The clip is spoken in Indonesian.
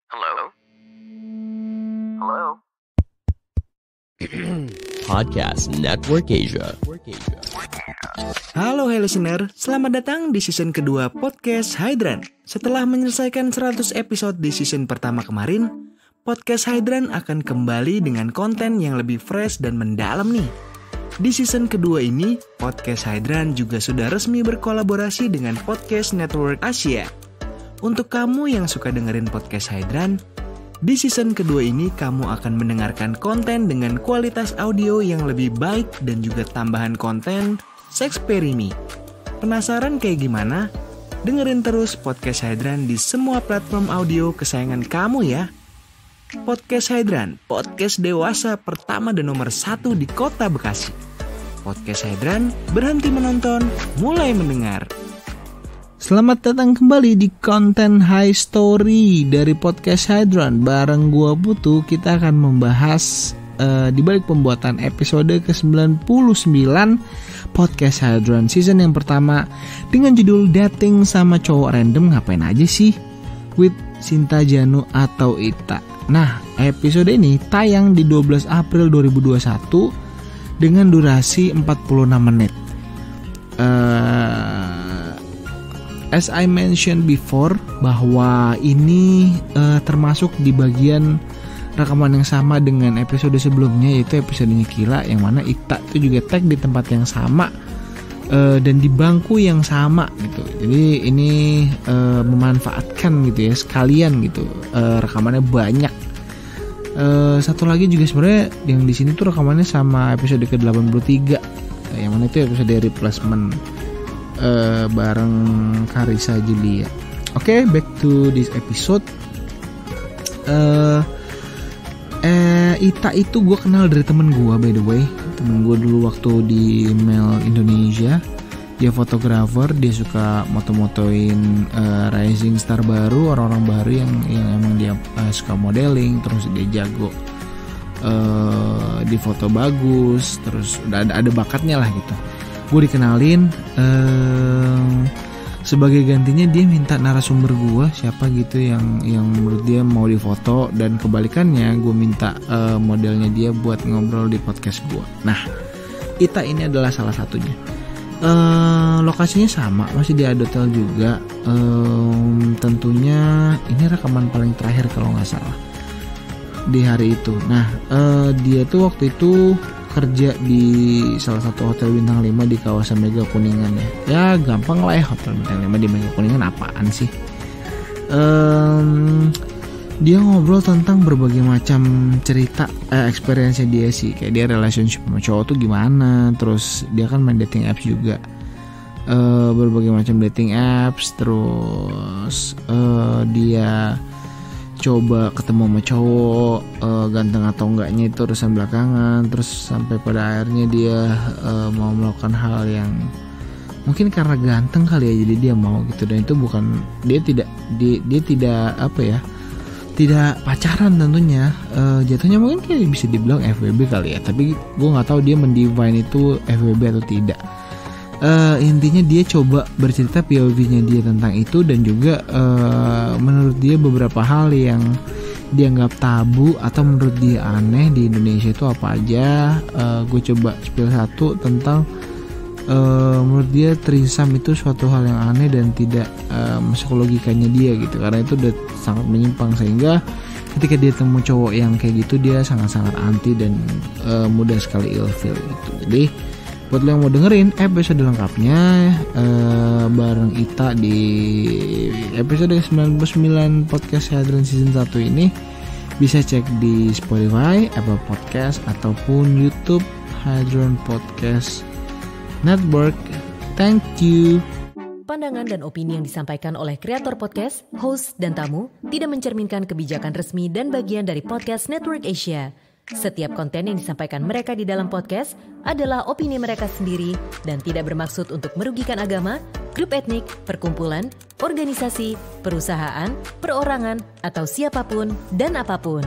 Hello? Hello? Podcast Network Asia. Halo listener, selamat datang di season kedua Podcast Hydran. Setelah menyelesaikan 100 episode di season pertama kemarin, Podcast Hydran akan kembali dengan konten yang lebih fresh dan mendalam nih. Di season kedua ini, Podcast Hydran juga sudah resmi berkolaborasi dengan Podcast Network Asia. Untuk kamu yang suka dengerin Podcast Hydran, di season kedua ini kamu akan mendengarkan konten dengan kualitas audio yang lebih baik dan juga tambahan konten Sexperimi. Penasaran kayak gimana? Dengerin terus Podcast Hydran di semua platform audio kesayangan kamu ya. Podcast Hydran, podcast dewasa pertama dan nomor 1 di kota Bekasi. Podcast Hydran, berhenti menonton, mulai mendengar. Selamat datang kembali di konten High Story dari Podcast Hydran. Bareng gua Putu, kita akan membahas di balik pembuatan episode ke-99 Podcast Hydran season yang pertama dengan judul Dating sama Cowok Random Ngapain Aja Sih? With Sinta Janu atau Ita. Nah, episode ini tayang di 12 April 2021 dengan durasi 46 menit. As I mentioned before, bahwa ini termasuk di bagian rekaman yang sama dengan episode sebelumnya, yaitu episodenya Kila, yang mana Ita itu juga tag di tempat yang sama dan di bangku yang sama gitu. Jadi ini memanfaatkan gitu ya, sekalian gitu, rekamannya banyak. Satu lagi juga sebenarnya yang di sini tuh rekamannya sama episode ke-83, yang mana itu episode replacement bareng Karissa Julia. Oke, back to this episode. Ita itu gue kenal dari temen gue, by the way. Temen gue dulu waktu di Mail Indonesia. Dia fotografer, dia suka moto-motoin rising star baru, orang-orang baru yang emang dia suka modeling, terus dia jago di foto bagus, terus udah ada bakatnya lah gitu. Gue dikenalin, sebagai gantinya dia minta narasumber gue siapa gitu yang menurut dia mau difoto, dan kebalikannya gue minta modelnya dia buat ngobrol di podcast gue. Nah, Ita ini adalah salah satunya. Lokasinya sama, masih di Adotel juga. Tentunya ini rekaman paling terakhir kalau nggak salah di hari itu. Nah, dia tuh waktu itu kerja di salah satu hotel bintang 5 di kawasan Mega Kuningan ya. Ya gampang lah ya, hotel bintang 5 di Mega Kuningan apaan sih. Dia ngobrol tentang berbagai macam cerita, experience dia sih. Kayak dia relationship sama cowok tuh gimana. Terus dia kan main dating apps juga, berbagai macam dating apps. Terus dia coba ketemu sama cowok, ganteng atau enggaknya itu urusan belakangan. Terus sampai pada akhirnya dia mau melakukan hal yang mungkin karena ganteng kali ya, jadi dia mau gitu. Dan itu bukan, dia tidak apa ya, tidak pacaran tentunya. Jatuhnya mungkin kayak bisa dibilang FWB kali ya, tapi gue nggak tahu dia mendefine itu FWB atau tidak. Intinya dia coba bercerita POV-nya dia tentang itu, dan juga menurut dia beberapa hal yang dianggap tabu atau menurut dia aneh di Indonesia itu apa aja. Gue coba spill satu tentang menurut dia trisam itu suatu hal yang aneh dan tidak masuk logikanya dia gitu, karena itu udah sangat menyimpang, sehingga ketika dia temu cowok yang kayak gitu dia sangat-sangat anti dan mudah sekali ilfeel gitu. Jadi buat lo yang mau dengerin episode lengkapnya bareng Ita di episode 99 Podcast Hydran season 1 ini, bisa cek di Spotify, Apple Podcast, ataupun YouTube Hydran Podcast Network. Thank you. Pandangan dan opini yang disampaikan oleh kreator podcast, host, dan tamu tidak mencerminkan kebijakan resmi dan bagian dari Podcast Network Asia. Setiap konten yang disampaikan mereka di dalam podcast adalah opini mereka sendiri dan tidak bermaksud untuk merugikan agama, grup etnik, perkumpulan, organisasi, perusahaan, perorangan, atau siapapun dan apapun.